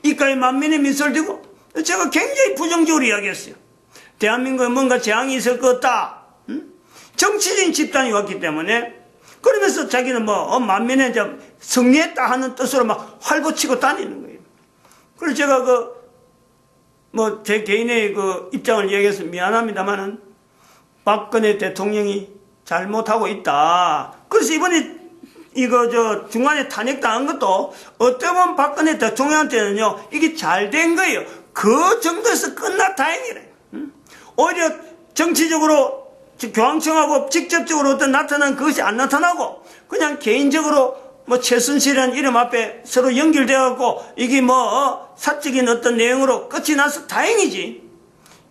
이까에 만민의 미소를 띠고 제가 굉장히 부정적으로 이야기했어요. 대한민국에 뭔가 재앙이 있을 것 같다. 정치적인 집단이 왔기 때문에 그러면서 자기는 만민의 승리했다 하는 뜻으로 막 활보치고 다니는 거예요. 그래서 제가 제 개인의 입장을 얘기해서 미안합니다만은 박근혜 대통령이 잘못하고 있다. 그래서 이번에 중간에 탄핵당한 것도 어떻게 보면 박근혜 대통령한테는요, 이게 잘 된 거예요. 그 정도에서 끝나 다행이래. 오히려 정치적으로 교황청하고 직접적으로 어떤 나타난 그것이 안 나타나고 그냥 개인적으로 최순실이라는 이름 앞에 서로 연결되어갖고 이게 사적인 어떤 내용으로 끝이 나서 다행이지.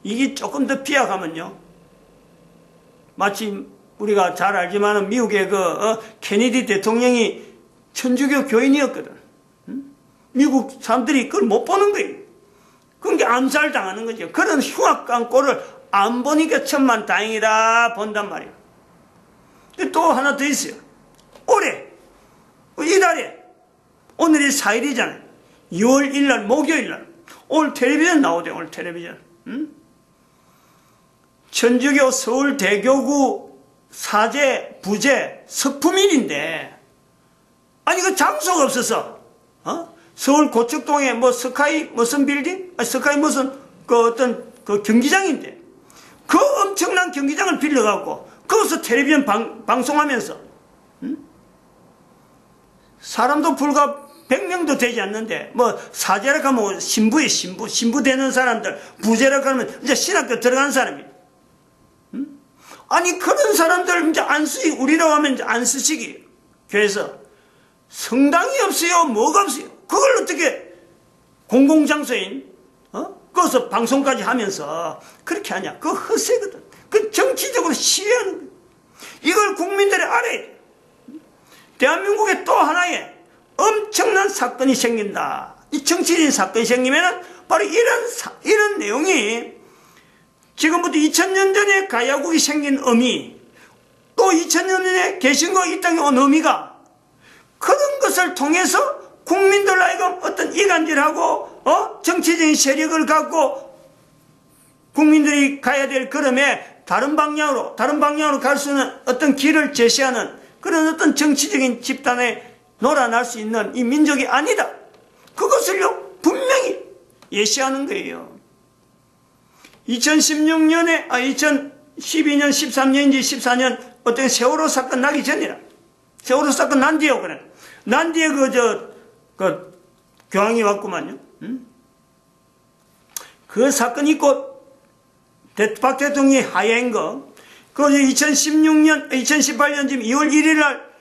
이게 조금 더 비약하면요, 마치 우리가 잘 알지만은 미국의 케네디 대통령이 천주교 교인이었거든. 미국 사람들이 그걸 못 보는 거예요. 그게 암살당하는 거죠. 그런 흉악한 꼴을 안 보니까 천만 다행이다 본단 말이에요. 또 하나 더 있어요. 올해 이달에 오늘이 4일이잖아요. 2월 1일 목요일날 오늘 텔레비전 나오대요. 오늘 텔레비전. 천주교 서울대교구 사제 부제 석품일인데 아니 그 장소가 없어서 서울 고척동에 스카이 무슨 빌딩? 스카이 무슨 어떤 경기장인데 그 엄청난 경기장을 빌려갖고 거기서 텔레비전 방송하면서 사람도 불과 100명도 되지 않는데 사제라 하면 신부에 신부 되는 사람들, 부제라 하면 이제 신학교 들어간 사람이 아니 그런 사람들 이제 안 쓰기, 우리라고 하면 이제 안 쓰시기 교회에서 성당이 없어요, 뭐가 없어요. 그걸 어떻게 공공장소인 거기서 방송까지 하면서 그렇게 하냐. 그거 허세거든. 그 정치적으로 시위하는 거예요. 이걸 국민들이 알아야 돼. 대한민국에 또 하나의 엄청난 사건이 생긴다. 이 정치적인 사건이 생기면은 바로 이런 내용이 지금부터 2000년 전에 가야국이 생긴 의미, 또 2000년 전에 개신교가 이 땅에 온 의미가 그런 것을 통해서 국민들 하여금 어떤 이간질하고 정치적인 세력을 갖고 국민들이 가야 될 걸음에 다른 방향으로 갈 수 있는 어떤 길을 제시하는 그런 어떤 정치적인 집단에 놀아날 수 있는 이 민족이 아니다. 그것을요 분명히 예시하는 거예요. 2012년, 13년인지 14년 어떤 세월호 사건 나기 전이라. 세월호 사건 난 뒤에 그래. 난 뒤에 교황이 왔구만요. 그 사건이 있고 박 대통령이 하야한 거. 그 2018년 지금 2월 1일 날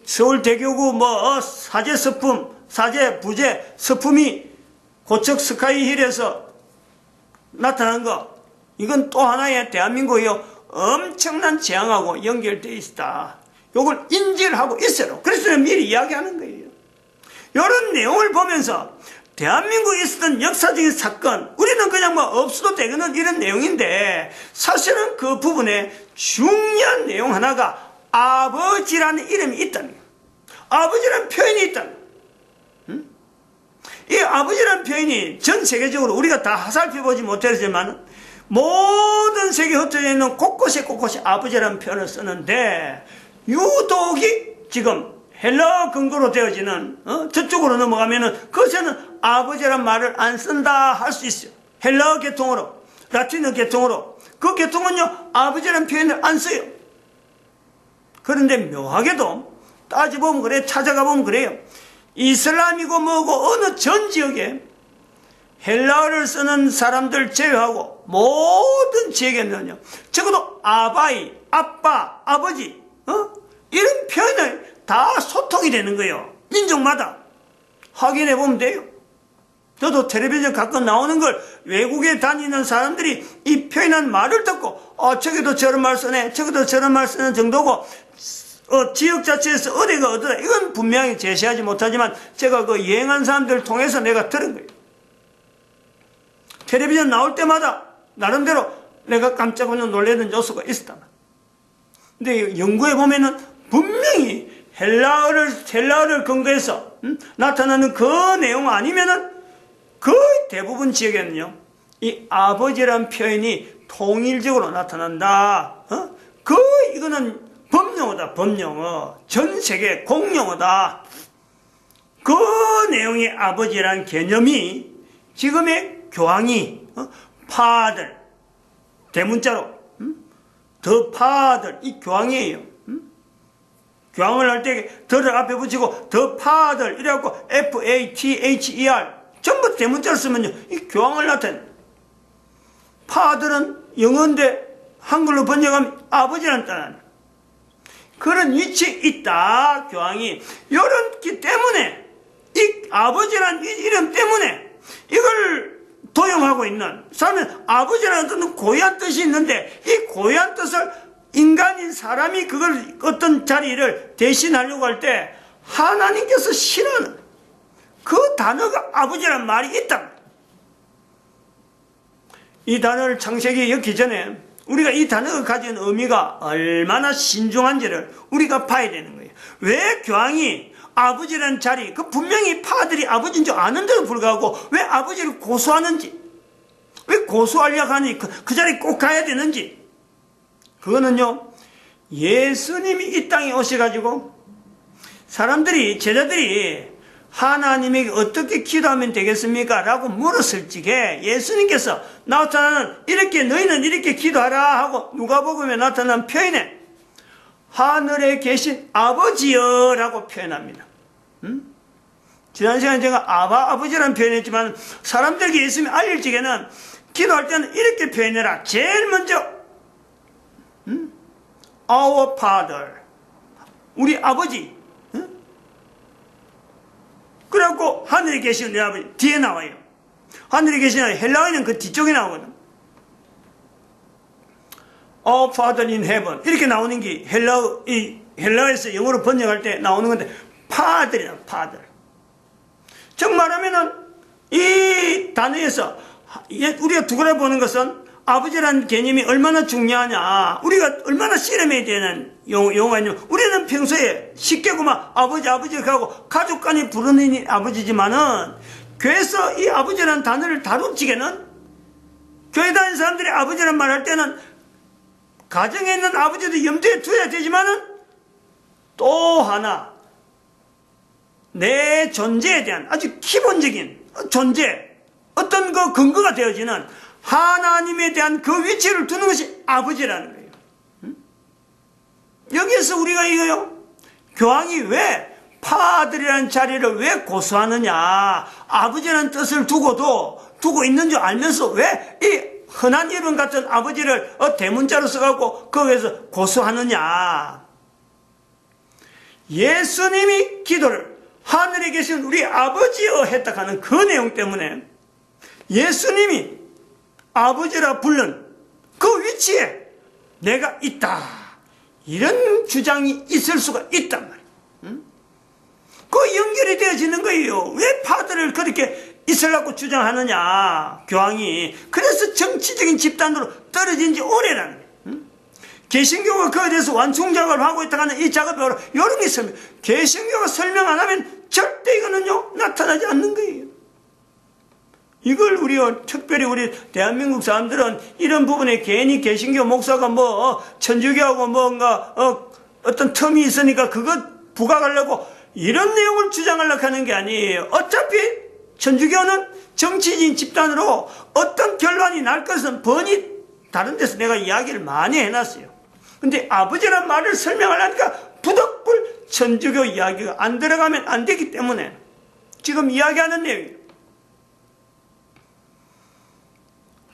서울대교구 사제 서품, 사제 부제 서품이 고척 스카이힐에서 나타난 거. 이건 또 하나의 대한민국이요 엄청난 재앙하고 연결되어 있다. 이걸 인지를 하고 있어요. 그래서 미리 이야기하는 거예요. 이런 내용을 보면서 대한민국에 있었던 역사적인 사건, 우리는 그냥 없어도 되는 이런 내용인데 사실은 그 부분에 중요한 내용 하나가 아버지라는 이름이 있다는 거예요. 아버지라는 표현이 있다는 거예요. 이 아버지라는 표현이 전 세계적으로 우리가 다 살펴보지 못했지만 모든 세계에 흩어져 있는 곳곳에 아버지라는 표현을 쓰는데 유독이 지금 헬라어 근거로 되어지는 저쪽으로 넘어가면은 그것에는 아버지란 말을 안 쓴다 할 수 있어요. 헬라어 계통으로, 라틴어 계통으로. 그 계통은요 아버지란 표현을 안 써요. 그런데 묘하게도 따져보면 그래, 찾아가 보면 그래요. 이슬람이고 뭐고 어느 전 지역에 헬라어를 쓰는 사람들 제외하고 모든 지역에는요, 적어도 아바이, 아빠, 아버지, 이런 표현을 다 소통이 되는 거예요. 민족마다. 확인해 보면 돼요. 저도 텔레비전 가끔 나오는 걸 외국에 다니는 사람들이 이 표현한 말을 듣고, 저기도 저런 말 쓰네, 저기도 저런 말 쓰는 정도고, 지역 자체에서 어디가 어디다, 이건 분명히 제시하지 못하지만 제가 그 여행한 사람들을 통해서 내가 들은 거예요. 텔레비전 나올 때마다 나름대로 내가 깜짝 놀라는 요소가 있었단 말이에요. 근데 연구해 보면은 분명히 헬라어를 근거해서 나타나는 그 내용 아니면은 거의 대부분 지역에는요, 이 아버지란 표현이 통일적으로 나타난다. 거의 이거는 법령어다, 법령어. 전 세계 공용어다. 그 내용의 아버지란 개념이 지금의 교황이 파들, 대문자로 더 파들, 이 교황이에요. 교황을 할 때 더를 앞에 붙이고 더 파들 이래갖고 FATHER 전부 대문자를 쓰면요, 이 교황을 나타내. 파들은 영어인데 한글로 번역하면 아버지라는 뜻. 그런 위치에 있다, 교황이. 이렇기 때문에 이 아버지라는 이름 때문에 이걸 도용하고 있는 사람은, 아버지라는 뜻은 고유한 뜻이 있는데 이 고유한 뜻을 인간인 사람이 그걸 어떤 자리를 대신하려고 할 때 하나님께서 싫어하는 그 단어가 아버지라는 말이 있다. 이 단어를 창세기에 엮기 전에 우리가 이 단어가 가진 의미가 얼마나 신중한지를 우리가 봐야 되는 거예요. 왜 교황이 아버지라는 자리, 그 분명히 파들이 아버지인 줄 아는데도 불구하고 왜 아버지를 고소하는지, 왜 고소하려고 하니 그 자리에 꼭 가야 되는지, 그거는요, 예수님이 이 땅에 오셔가지고 사람들이, 제자들이 하나님에게 어떻게 기도하면 되겠습니까? 라고 물었을 적에 예수님께서 나타나는, 이렇게 너희는 이렇게 기도하라 하고 누가복음에 나타난 표현에 하늘에 계신 아버지여 라고 표현합니다. 지난 시간에 제가 아버지라는 표현했지만 사람들에게 예수님이 알릴 적에는 기도할 때는 이렇게 표현해라. 제일 먼저 Our Father, 우리 아버지. 그래갖고 하늘에 계신 내 아버지 뒤에 나와요. 하늘에 계신 헬라어는 그 뒤쪽에 나오거든. Our Father in Heaven 이렇게 나오는 게 헬라어에서 영어로 번역할 때 나오는 건데, 파들이야, 파들. 정말하면은 이 단어에서 우리가 두고려 보는 것은 아버지라는 개념이 얼마나 중요하냐, 우리가 얼마나 씨름해야 되는 용어가 있냐면, 우리는 평소에 쉽게 그만 아버지 하고 가족 간에 부르는 아버지지만은 교회에서 이 아버지라는 단어를 다룰 적에는, 교회 다니는 사람들이 아버지라는 말 할 때는 가정에 있는 아버지도 염두에 둬야 되지만은 또 하나 내 존재에 대한 아주 기본적인 존재, 어떤 그 근거가 되어지는 하나님에 대한 그 위치를 두는 것이 아버지라는 거예요. 여기에서 우리가 이거요, 교황이 왜 파들이라는 자리를 왜 고수하느냐, 아버지라는 뜻을 두고 있는 줄 알면서 왜 이 흔한 이름 같은 아버지를 대문자로 써갖고 거기에서 고수하느냐. 예수님이 기도를 하늘에 계신 우리 아버지여 했다 하는 그 내용 때문에 예수님이 아버지라 부른 그 위치에 내가 있다, 이런 주장이 있을 수가 있단 말이에요. 그 연결이 되어지는 거예요. 왜 파들을 그렇게 있으려고 주장하느냐, 교황이. 그래서 정치적인 집단으로 떨어진 지 오래라는 거예요. 개신교가 그에 대해서 완충 작업을 하고 있다 하는 이 작업이 바로 이런 게 설명. 개신교가 설명 안 하면 절대 이거는요 나타나지 않는 거예요. 이걸 특별히 우리 대한민국 사람들은 이런 부분에 괜히 개신교 목사가 천주교하고 뭔가 어떤 텀이 있으니까 그것 부각하려고 이런 내용을 주장하려고 하는 게 아니에요. 어차피 천주교는 정치적인 집단으로 어떤 결론이 날 것은 번이 다른 데서 내가 이야기를 많이 해놨어요. 근데 아버지란 말을 설명하려니까 부득불 천주교 이야기가 안 들어가면 안 되기 때문에 지금 이야기하는 내용이에요.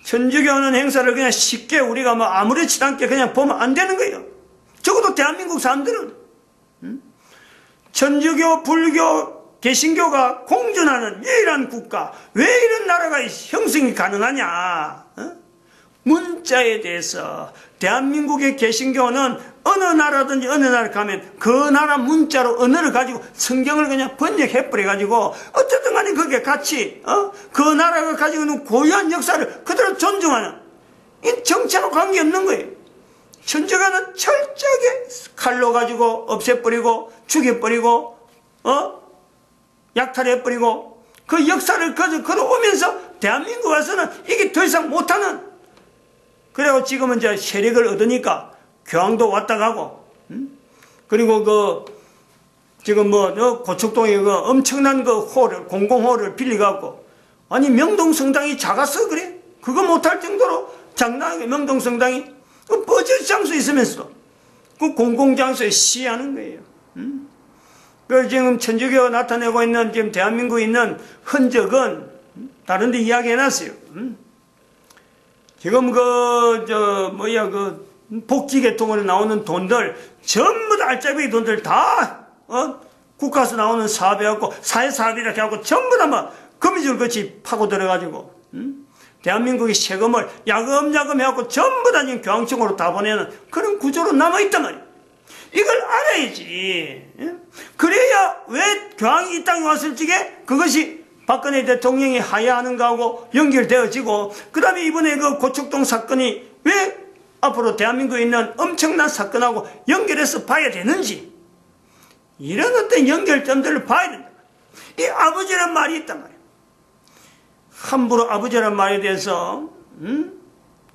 천주교는 행사를 그냥 쉽게 우리가 뭐 아무렇지도 않게 그냥 보면 안 되는 거예요. 적어도 대한민국 사람들은 천주교, 불교, 개신교가 공존하는 유일한 국가, 왜 이런 나라가 형성이 가능하냐? 문자에 대해서 대한민국의 개신교는 어느 나라든지 어느 나라 가면 그 나라 문자로 언어를 가지고 성경을 그냥 번역해버려 가지고 어쨌든 간에 그게 같이 그 나라가 가지고 있는 고유한 역사를 그대로 존중하는 이 정체로 관계없는 거예요. 천주교는 철저하게 칼로 가지고 없애버리고 죽여버리고 약탈해버리고 그 역사를 걸어오면서 대한민국 와서는 이게 더 이상 못하는, 그리고 지금은 이제 세력을 얻으니까 교황도 왔다 가고, 그리고 지금 고척동에 엄청난 홀을, 공공홀을 빌려갖고, 아니, 명동성당이 작아서 그래? 그거 못할 정도로 장난하게 명동성당이 버젓 장소 있으면서 그 공공장소에 시위하는 거예요. 그 지금 천주교가 나타내고 있는 지금 대한민국에 있는 흔적은 다른 데 이야기해놨어요. 지금 복지계통으로 나오는 돈들, 전부 다 알짜배기 돈들 다, 국가에서 나오는 사업해갖고, 사회사업 이렇게 하고, 전부 다 거미줄 같이 파고 들어가지고, 대한민국의 세금을 야금야금 해갖고, 전부 다 지금 교황청으로 다 보내는 그런 구조로 남아있단 말이에요. 이걸 알아야지. 그래야 왜 교황이 이 땅에 왔을 적에 그것이 박근혜 대통령이 하야하는 거하고 연결되어지고, 그 다음에 이번에 그 고척동 사건이 왜 앞으로 대한민국에 있는 엄청난 사건하고 연결해서 봐야 되는지, 이런 어떤 연결점들을 봐야 된다. 이 아버지란 말이 있단 말이에요. 함부로 아버지란 말에 대해서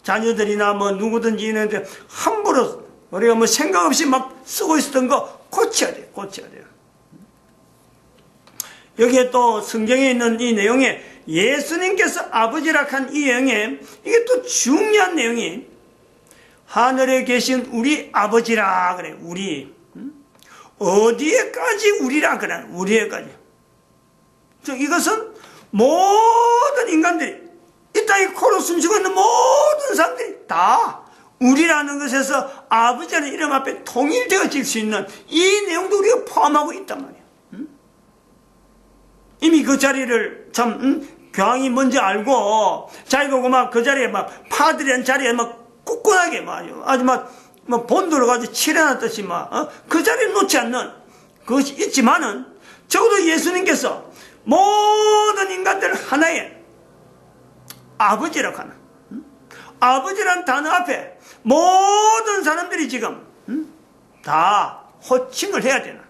자녀들이나 누구든지 있는데 함부로 우리가 생각 없이 막 쓰고 있었던 거 고쳐야 돼요. 고쳐야 돼요. 여기에 또 성경에 있는 이 내용에 예수님께서 아버지라 한 이 내용에 이게 또 중요한 내용이, 하늘에 계신 우리 아버지라 그래. 우리 어디에까지 우리라 그래. 우리에까지. 이것은 모든 인간들이, 이 땅에 코로 숨쉬고 있는 모든 사람들이 다 우리라는 것에서 아버지라는 이름 앞에 통일되어질 수 있는 이 내용도 우리가 포함하고 있단 말이에요. 이미 그 자리를 교황이 먼저 알고 자기가 그 자리에 파들이란 자리에 굳건하게 아주 본도를 가지고 칠해놨듯이 그 자리를 놓지 않는 그것이 있지만은, 적어도 예수님께서 모든 인간들을 하나의 아버지라고 하는, 아버지란 단어 앞에 모든 사람들이 지금 다 호칭을 해야 되나.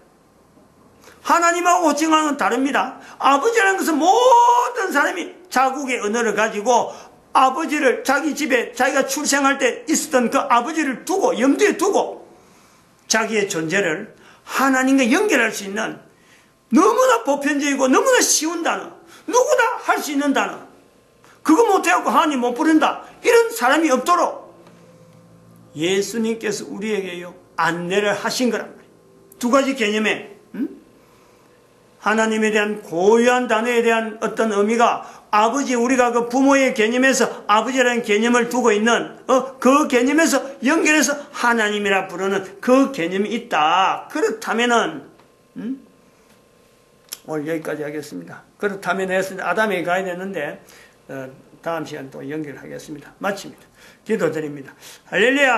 하나님하고 호칭하는 건 다릅니다. 아버지라는 것은 모든 사람이 자국의 언어를 가지고 아버지를, 자기 집에 자기가 출생할 때 있었던 그 아버지를 두고, 염두에 두고 자기의 존재를 하나님과 연결할 수 있는 너무나 보편적이고 너무나 쉬운 단어, 누구나 할 수 있는 단어, 그거 못해갖고 하나님 못 부른다, 이런 사람이 없도록 예수님께서 우리에게요 안내를 하신 거란 말이에요. 두 가지 개념에 하나님에 대한 고유한 단어에 대한 어떤 의미가, 아버지, 우리가 그 부모의 개념에서 아버지라는 개념을 두고 있는 그 개념에서 연결해서 하나님이라 부르는 그 개념이 있다. 그렇다면은 오늘 여기까지 하겠습니다. 그렇다면 했습니다. 아담에게 가야 되는데 다음 시간 또 연결하겠습니다. 마칩니다. 기도드립니다. 할렐루야.